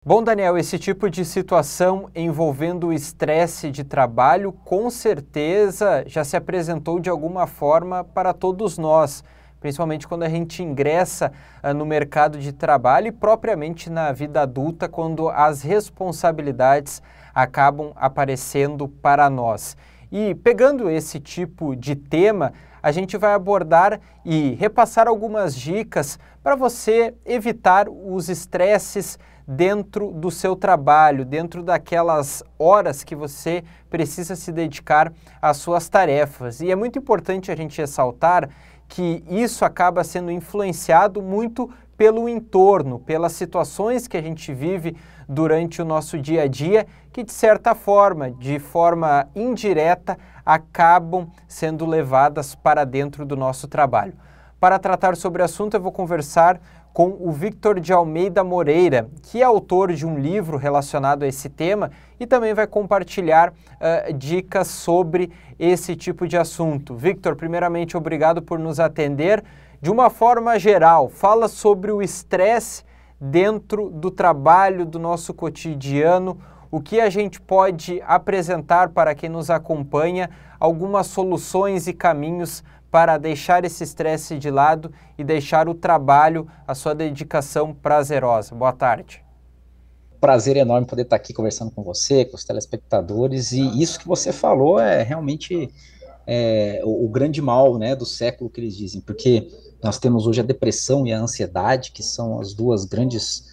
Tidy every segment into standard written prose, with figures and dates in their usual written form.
Bom, Daniel, esse tipo de situação envolvendo o estresse de trabalho, com certeza já se apresentou de alguma forma para todos nós, principalmente quando a gente ingressa no mercado de trabalho e propriamente na vida adulta, quando as responsabilidades acabam aparecendo para nós. E pegando esse tipo de tema, a gente vai abordar e repassar algumas dicas para você evitar os estresses dentro do seu trabalho, dentro daquelas horas que você precisa se dedicar às suas tarefas. E é muito importante a gente ressaltar que isso acaba sendo influenciado muito pelo entorno, pelas situações que a gente vive durante o nosso dia a dia, que de certa forma, de forma indireta, acabam sendo levadas para dentro do nosso trabalho. Para tratar sobre o assunto, eu vou conversar com o Victor de Almeida Moreira, que é autor de um livro relacionado a esse tema e também vai compartilhar dicas sobre esse tipo de assunto. Victor, primeiramente, obrigado por nos atender. De uma forma geral, fala sobre o estresse dentro do trabalho, do nosso cotidiano, o que a gente pode apresentar para quem nos acompanha, algumas soluções e caminhos para deixar esse estresse de lado e deixar o trabalho, a sua dedicação prazerosa. Boa tarde. Prazer enorme poder estar aqui conversando com você, com os telespectadores, e isso que você falou é realmente o grande mal, né, do século que eles dizem, porque nós temos hoje a depressão e a ansiedade, que são as duas grandes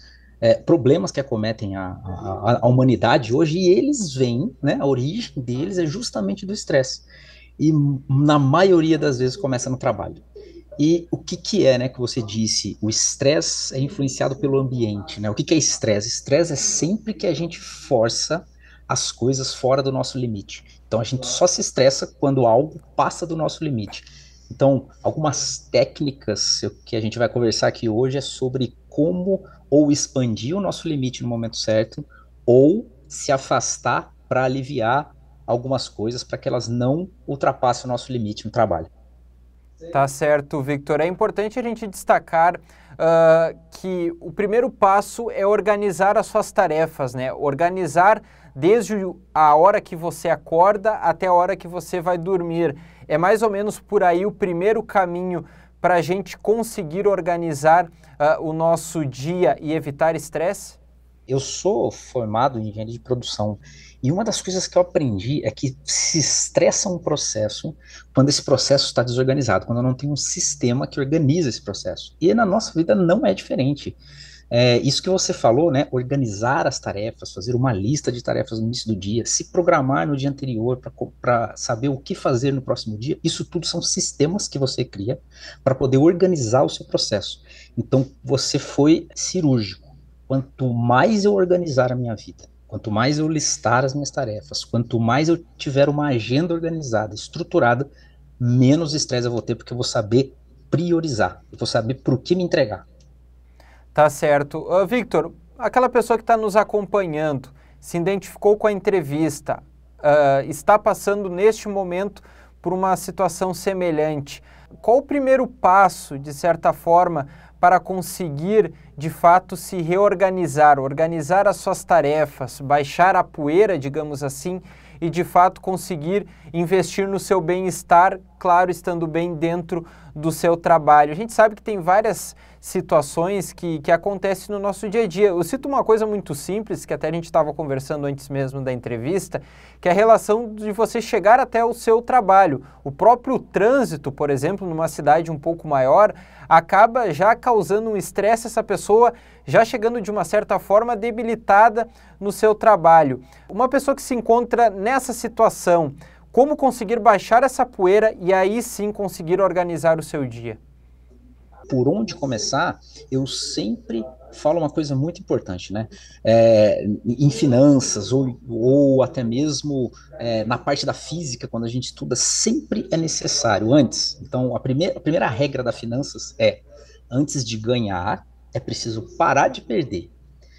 problemas que acometem a humanidade hoje, e eles vêm, né, a origem deles é justamente do estresse, e na maioria das vezes começa no trabalho. E o que que é, né, que você disse, o estresse é influenciado pelo ambiente, né? O que que é estresse? Estresse é sempre que a gente força as coisas fora do nosso limite. Então a gente só se estressa quando algo passa do nosso limite. Então, algumas técnicas que a gente vai conversar aqui hoje é sobre como ou expandir o nosso limite no momento certo, ou se afastar para aliviar algumas coisas para que elas não ultrapassem o nosso limite no trabalho. Tá certo, Victor. É importante a gente destacar que o primeiro passo é organizar as suas tarefas, né? Organizar desde a hora que você acorda até a hora que você vai dormir. É mais ou menos por aí o primeiro caminho para a gente conseguir organizar o nosso dia e evitar estresse? Eu sou formado em engenharia de produção e uma das coisas que eu aprendi é que se estressa um processo quando esse processo está desorganizado, quando não tem um sistema que organiza esse processo. E na nossa vida não é diferente. Isso que você falou, né? Organizar as tarefas, fazer uma lista de tarefas no início do dia, se programar no dia anterior para saber o que fazer no próximo dia, isso tudo são sistemas que você cria para poder organizar o seu processo. Então, você foi cirúrgico. Quanto mais eu organizar a minha vida, quanto mais eu listar as minhas tarefas, quanto mais eu tiver uma agenda organizada, estruturada, menos estresse eu vou ter, porque eu vou saber priorizar, eu vou saber por que me entregar. Tá certo. Victor, aquela pessoa que está nos acompanhando, se identificou com a entrevista, está passando neste momento por uma situação semelhante. Qual o primeiro passo, de certa forma, para conseguir, de fato, se reorganizar, organizar as suas tarefas, baixar a poeira, digamos assim, e, de fato, conseguir investir no seu bem-estar, claro, estando bem dentro do seu trabalho? A gente sabe que tem várias situações que acontecem no nosso dia a dia. Eu cito uma coisa muito simples, que até a gente estava conversando antes mesmo da entrevista, que é a relação de você chegar até o seu trabalho. O próprio trânsito, por exemplo, numa cidade um pouco maior, acaba já causando um estresse, essa pessoa já chegando de uma certa forma debilitada no seu trabalho. Uma pessoa que se encontra nessa situação, como conseguir baixar essa poeira e aí sim conseguir organizar o seu dia? Por onde começar, eu sempre falo uma coisa muito importante, né? Em finanças ou até mesmo na parte da física, quando a gente estuda, sempre é necessário antes. Então, a primeira regra da finanças é: antes de ganhar, é preciso parar de perder.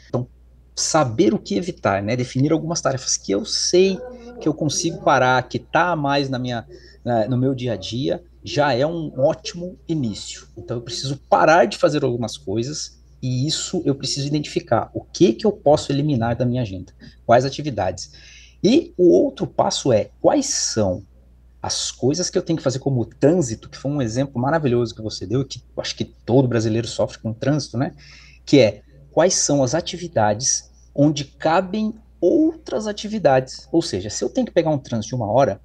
Então, saber o que evitar, né? Definir algumas tarefas que eu sei que eu consigo parar, que está mais no meu dia a dia, já é um ótimo início. Então, eu preciso parar de fazer algumas coisas E isso eu preciso identificar. O que que eu posso eliminar da minha agenda? Quais atividades? E o outro passo é, quais são as coisas que eu tenho que fazer como o trânsito, que foi um exemplo maravilhoso que você deu, que eu acho que todo brasileiro sofre com o trânsito, né? Que é, quais são as atividades onde cabem outras atividades? Ou seja, se eu tenho que pegar um trânsito de 1 hora,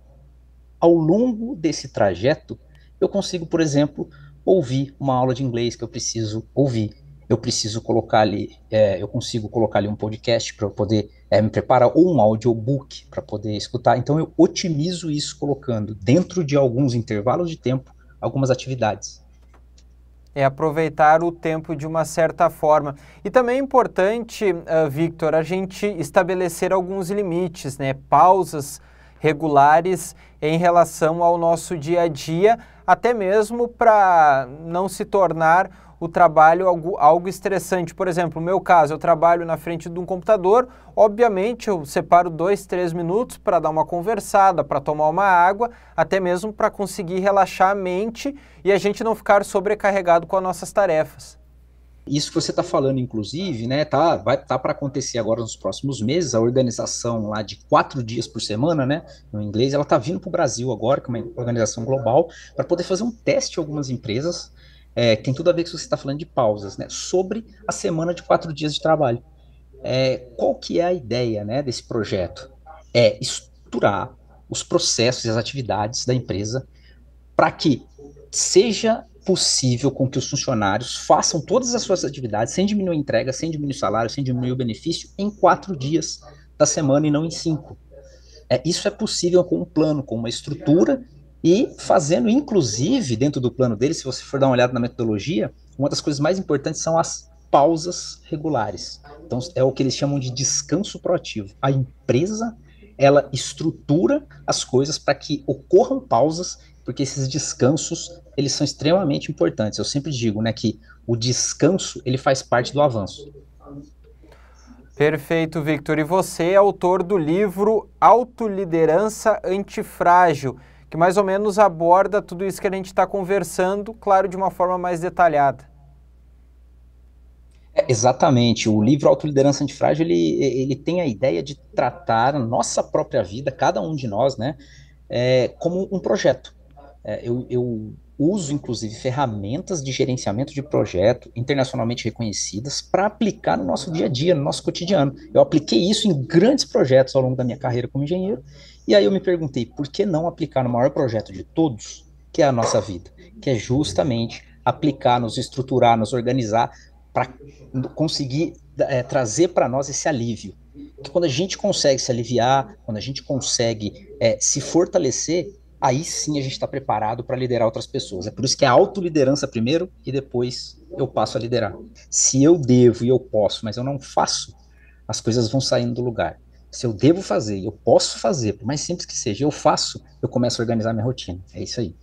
ao longo desse trajeto, eu consigo, por exemplo, ouvir uma aula de inglês que eu preciso ouvir. Eu preciso colocar ali, eu consigo colocar ali um podcast para eu poder me preparar, ou um audiobook para poder escutar. Então eu otimizo isso colocando dentro de alguns intervalos de tempo algumas atividades. É aproveitar o tempo de uma certa forma. E também é importante, Victor, a gente estabelecer alguns limites, né? Pausas regulares em relação ao nosso dia a dia, até mesmo para não se tornar o trabalho algo estressante. Por exemplo, no meu caso, eu trabalho na frente de um computador, obviamente eu separo 2, 3 minutos para dar uma conversada, para tomar uma água, até mesmo para conseguir relaxar a mente e a gente não ficar sobrecarregado com as nossas tarefas. Isso que você está falando, inclusive, né, vai para acontecer agora nos próximos meses, a organização lá de 4 dias por semana, né, no inglês, ela está vindo para o Brasil agora, que é uma organização global, para poder fazer um teste em algumas empresas, que tem tudo a ver com o que você está falando de pausas, né, sobre a semana de 4 dias de trabalho. Qual que é a ideia, né, desse projeto? É estruturar os processos e as atividades da empresa para que seja possível com que os funcionários façam todas as suas atividades sem diminuir a entrega, sem diminuir o salário, sem diminuir o benefício em 4 dias da semana e não em 5. Isso é possível com um plano, com uma estrutura e fazendo, inclusive, dentro do plano dele, se você for dar uma olhada na metodologia, uma das coisas mais importantes são as pausas regulares. Então, é o que eles chamam de descanso proativo. A empresa, ela estrutura as coisas para que ocorram pausas, porque esses descansos, eles são extremamente importantes. Eu sempre digo, né, que o descanso, ele faz parte do avanço. Perfeito, Victor. E você é autor do livro Autoliderança Antifrágil, que mais ou menos aborda tudo isso que a gente está conversando, claro, de uma forma mais detalhada. Exatamente. O livro Autoliderança Antifrágil, ele tem a ideia de tratar a nossa própria vida, cada um de nós, né, como um projeto. Eu uso, inclusive, ferramentas de gerenciamento de projeto internacionalmente reconhecidas para aplicar no nosso dia a dia, no nosso cotidiano. Eu apliquei isso em grandes projetos ao longo da minha carreira como engenheiro, e aí eu me perguntei, por que não aplicar no maior projeto de todos, que é a nossa vida, que é justamente aplicar, nos estruturar, nos organizar, para conseguir trazer para nós esse alívio. Que quando a gente consegue se aliviar, quando a gente consegue se fortalecer, aí sim a gente está preparado para liderar outras pessoas. É por isso que é autoliderança primeiro e depois eu passo a liderar. Se eu devo e eu posso, mas eu não faço, as coisas vão saindo do lugar. Se eu devo fazer e eu posso fazer, por mais simples que seja, eu faço, eu começo a organizar minha rotina. É isso aí.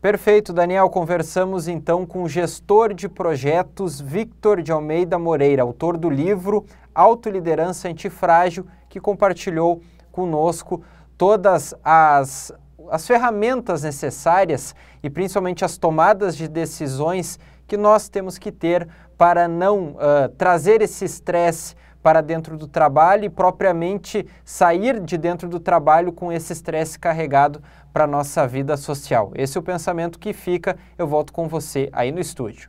Perfeito, Daniel. Conversamos então com o gestor de projetos Victor de Almeida Moreira, autor do livro Autoliderança Antifrágil, que compartilhou conosco todas as ferramentas necessárias e principalmente as tomadas de decisões que nós temos que ter para não trazer esse estresse para dentro do trabalho e propriamente sair de dentro do trabalho com esse estresse carregado para a nossa vida social. Esse é o pensamento que fica. Eu volto com você aí no estúdio.